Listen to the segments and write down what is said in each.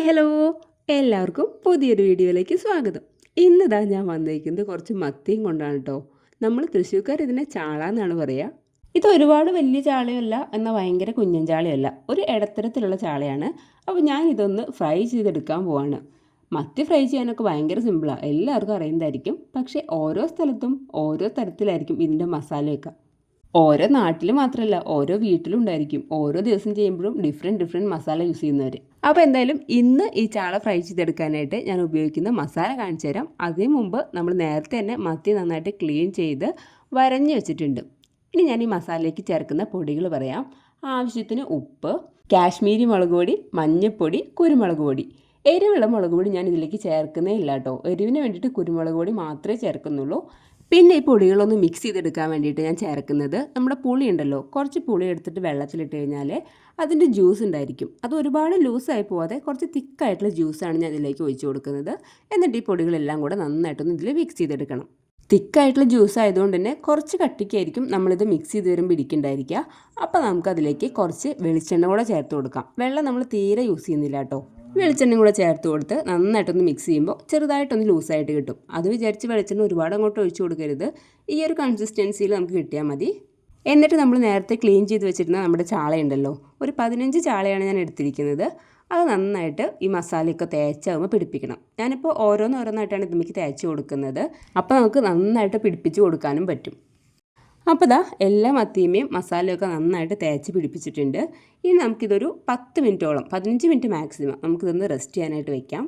Hello എല്ലാവർക്കും പുതിയൊരു വീഡിയോയിലേക്ക് സ്വാഗതം. ഇന്നിതാ ഞാൻ വന്നിരിക്കുന്നത് കുറച്ച് മത്തിയും കൊണ്ടാണ് കേട്ടോ. നമ്മൾ തൃശ്ശൂർക്കാർ ഇതിനെ ചാള എന്നാണ് പറയുക. ഇത് ഒരുപാട് വലിയ ചാളയല്ല എന്നാൽ ഭയങ്കര കുഞ്ഞൻ ചാളയല്ല, ഒരു ഇടത്തരത്തിലുള്ള ചാളയാണ്. അപ്പോൾ ഞാൻ ഇതൊന്ന് ഫ്രൈ ചെയ്തെടുക്കാൻ പോവാണ്. മത്തി ഫ്രൈ ചെയ്യാനൊക്കെ ഭയങ്കര സിമ്പിളാണ്, എല്ലാവർക്കും അറിയുന്നതായിരിക്കും. പക്ഷേ ഓരോ സ്ഥലത്തും ഓരോ തരത്തിലായിരിക്കും ഇതിൻ്റെ മസാലയൊക്കെ. ഓരോ നാട്ടിൽ മാത്രമല്ല, ഓരോ വീട്ടിലും ഉണ്ടായിരിക്കും. ഓരോ ദിവസം ചെയ്യുമ്പോഴും ഡിഫറെൻറ്റ് മസാല യൂസ് ചെയ്യുന്നവർ. അപ്പോൾ എന്തായാലും ഇന്ന് ഈ ചാള ഫ്രൈ ചെയ്തെടുക്കാനായിട്ട് ഞാൻ ഉപയോഗിക്കുന്ന മസാല കാണിച്ചു തരാം. അതിന് മുമ്പ് നമ്മൾ നേരത്തെ തന്നെ മത്തി നന്നായിട്ട് ക്ലീൻ ചെയ്ത് വരഞ്ഞ് വെച്ചിട്ടുണ്ട്. ഇനി ഞാൻ ഈ മസാലയ്ക്ക് ചേർക്കുന്ന പൊടികൾ പറയാം. ആവശ്യത്തിന് ഉപ്പ്, കാശ്മീരി മുളക് പൊടി, മഞ്ഞൾപ്പൊടി, കുരുമുളക് പൊടി. എരിവുള്ള മുളക് പൊടി ഞാൻ ഇതിലേക്ക് ചേർക്കുന്നേ ഇല്ല കേട്ടോ. എരിവിന് വേണ്ടിയിട്ട് കുരുമുളക് പൊടി മാത്രമേ ചേർക്കുന്നുള്ളൂ. പിന്നെ ഈ പൊടികളൊന്ന് മിക്സ് ചെയ്തെടുക്കാൻ വേണ്ടിയിട്ട് ഞാൻ ചേർക്കുന്നത് നമ്മുടെ പുളി ഉണ്ടല്ലോ, കുറച്ച് പുളി എടുത്തിട്ട് വെള്ളത്തിലിട്ട് കഴിഞ്ഞാൽ അതിൻ്റെ ജ്യൂസ് ഉണ്ടായിരിക്കും. അത് ഒരുപാട് ലൂസായി പോവാതെ കുറച്ച് തിക്കായിട്ടുള്ള ജ്യൂസാണ് ഞാൻ ഇതിലേക്ക് ഒഴിച്ച് കൊടുക്കുന്നത്. എന്നിട്ട് ഈ പൊടികളെല്ലാം കൂടെ നന്നായിട്ടൊന്ന് ഇതിൽ മിക്സ് ചെയ്തെടുക്കണം. തിക്കായിട്ടുള്ള ജ്യൂസ് ആയതുകൊണ്ട് തന്നെ കുറച്ച് കട്ടിക്കായിരിക്കും നമ്മളിത് മിക്സ് ചെയ്ത് വരുമ്പോൾ ഇരിക്കുന്നുണ്ടായിരിക്കുക. അപ്പോൾ നമുക്കതിലേക്ക് കുറച്ച് വെളിച്ചെണ്ണ കൂടെ ചേർത്ത് കൊടുക്കാം. വെള്ളം നമ്മൾ തീരെ യൂസ് ചെയ്യുന്നില്ല കേട്ടോ. വെളിച്ചെണ്ണയും കൂടെ ചേർത്ത് കൊടുത്ത് നന്നായിട്ടൊന്ന് മിക്സ് ചെയ്യുമ്പോൾ ചെറുതായിട്ടൊന്ന് ലൂസായിട്ട് കിട്ടും. അത് വിചാരിച്ച് വെളിച്ചെണ്ണ ഒരുപാട് അങ്ങോട്ട് ഒഴിച്ചു കൊടുക്കരുത്. ഈ ഒരു കൺസിസ്റ്റൻസിയിൽ നമുക്ക് കിട്ടിയാൽ മതി. എന്നിട്ട് നമ്മൾ നേരത്തെ ക്ലീൻ ചെയ്ത് വെച്ചിരുന്ന നമ്മുടെ ചാളയുണ്ടല്ലോ, ഒരു 15 ചാളയാണ് ഞാൻ എടുത്തിരിക്കുന്നത്. അത് നന്നായിട്ട് ഈ മസാലയൊക്കെ തേച്ചാകുമ്പോൾ പിടിപ്പിക്കണം. ഞാനിപ്പോൾ ഓരോന്നായിട്ടാണ് ഇതിലേക്ക് തേച്ച് കൊടുക്കുന്നത്. അപ്പോൾ നമുക്ക് നന്നായിട്ട് പിടിപ്പിച്ച് കൊടുക്കാനും പറ്റും. അപ്പോൾ ദാ എല്ലാ മത്തിയുമേയും മസാലയൊക്കെ നന്നായിട്ട് തേച്ച് പിടിപ്പിച്ചിട്ടുണ്ട്. ഇനി നമുക്കിതൊരു 10 മിനിറ്റോളം, 15 മിനിറ്റ് മാക്സിമം നമുക്കിതൊന്ന് റെസ്റ്റ് ചെയ്യാനായിട്ട് വെക്കാം.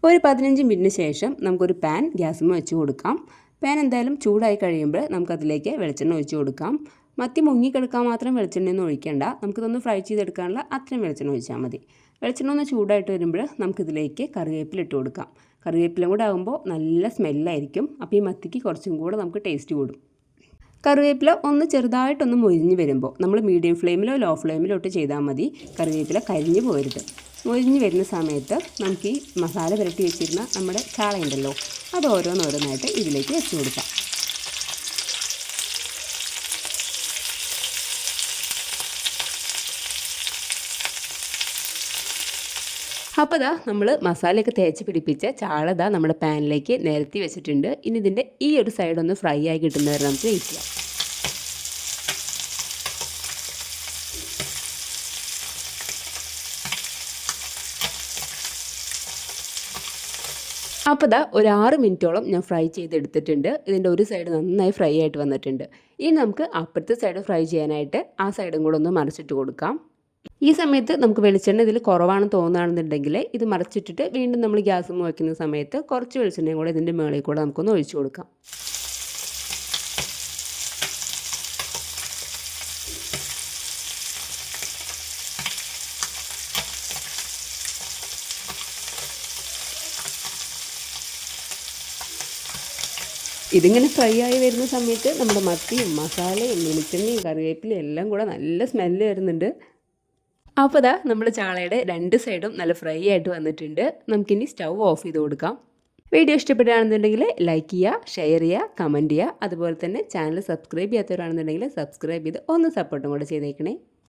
ഒരു 15 മിനിറ്റിന് ശേഷം നമുക്കൊരു പാൻ ഗ്യാസിൽ വെച്ച് കൊടുക്കാം. പാൻ എന്തായാലും ചൂടായി കഴിയുമ്പോൾ നമുക്കതിലേക്ക് വെളിച്ചെണ്ണ ഒഴിച്ച് കൊടുക്കാം. മത്തി മുങ്ങിക്കെടുക്കാൻ മാത്രം വെളിച്ചെണ്ണയൊന്നും ഒഴിക്കേണ്ട. നമുക്കിതൊന്ന് ഫ്രൈ ചെയ്തെടുക്കാനുള്ള അത്രയും വെളിച്ചെണ്ണ ഒഴിച്ചാൽ മതി. വെളിച്ചെണ്ണ ഒന്ന് ചൂടായിട്ട് വരുമ്പോൾ നമുക്കിതിലേക്ക് കറിവേപ്പില ഇട്ട് കൊടുക്കാം. കറിവേപ്പില കൂടെ ആകുമ്പോൾ നല്ല സ്മെല്ലായിരിക്കും. അപ്പോൾ ഈ മത്തിക്ക് കുറച്ചും കൂടെ നമുക്ക് ടേസ്റ്റ് കൂടും. കറിവേപ്പില ഒന്ന് ചെറുതായിട്ടൊന്ന് മൊരിഞ്ഞ് വരുമ്പോൾ നമ്മൾ മീഡിയം ഫ്ലെയിമിലോ ലോ ഫ്ലെയിമിലോ ഇട്ട് ചെയ്താൽ മതി. കറിവേപ്പില കരിഞ്ഞു പോകരുത്. മൊരിഞ്ഞ് വരുന്ന സമയത്ത് നമുക്ക് ഈ മസാല പുരട്ടി വെച്ചിരുന്ന നമ്മുടെ ചാളയുണ്ടല്ലോ, അത് ഓരോന്നായിട്ട് ഇതിലേക്ക് വെച്ച് കൊടുക്കാം. അപ്പോൾ ദാ നമ്മൾ മസാലയൊക്കെ തേച്ച് പിടിപ്പിച്ച ചാള ദാ നമ്മുടെ പാനിലേക്ക് നിരത്തി വെച്ചിട്ടുണ്ട്. ഇനി ഇതിൻ്റെ ഈ ഒരു സൈഡ് ഒന്ന് ഫ്രൈ ആയി കിട്ടുന്നവരെ നമുക്ക് വെയിറ്റ് ചെയ്യാം. അപ്പോൾ ദാ ഒരു 6 മിനിറ്റോളം ഞാൻ ഫ്രൈ ചെയ്തെടുത്തിട്ടുണ്ട്. ഇതിൻ്റെ ഒരു സൈഡ് നന്നായി ഫ്രൈ ആയിട്ട് വന്നിട്ടുണ്ട്. ഇനി നമുക്ക് അപ്പുറത്തെ സൈഡ് ഫ്രൈ ചെയ്യാനായിട്ട് ആ സൈഡും കൂടെ ഒന്ന് മറിച്ചിട്ട് കൊടുക്കാം. ഈ സമയത്ത് നമുക്ക് വെളിച്ചെണ്ണ ഇതിൽ കുറവാണെന്ന് തോന്നുകയാണെന്നുണ്ടെങ്കിൽ ഇത് മറിച്ചിട്ടിട്ട് വീണ്ടും നമ്മൾ ഗ്യാസ് വയ്ക്കുന്ന സമയത്ത് കുറച്ച് വെളിച്ചെണ്ണയും കൂടെ ഇതിൻ്റെ മുകളിൽ കൂടെ നമുക്കൊന്ന് ഒഴിച്ചു കൊടുക്കാം. ഇതിങ്ങനെ ഫ്രൈ ആയി വരുന്ന സമയത്ത് നമ്മുടെ മത്തിയും മസാലയും വെളിച്ചെണ്ണയും കറിവേപ്പിലയും എല്ലാം കൂടെ നല്ല സ്മെല്ല് വരുന്നുണ്ട്. അപ്പോൾ ദാ നമ്മുടെ ചാളയുടെ 2 സൈഡും നല്ല ഫ്രൈ ആയിട്ട് വന്നിട്ടുണ്ട്. നമുക്കിനി സ്റ്റൗ ഓഫ് ചെയ്ത് കൊടുക്കാം. വീഡിയോ ഇഷ്ടപ്പെടുകയാണെന്നുണ്ടെങ്കിൽ ലൈക്ക് ചെയ്യുക, ഷെയർ ചെയ്യുക, കമൻറ്റ് ചെയ്യുക. അതുപോലെ തന്നെ ചാനൽ സബ്സ്ക്രൈബ് ചെയ്യാത്തവരാണെന്നുണ്ടെങ്കിൽ സബ്സ്ക്രൈബ് ചെയ്ത് ഒന്ന് സപ്പോർട്ടും കൂടെ ചെയ്തേക്കണേ.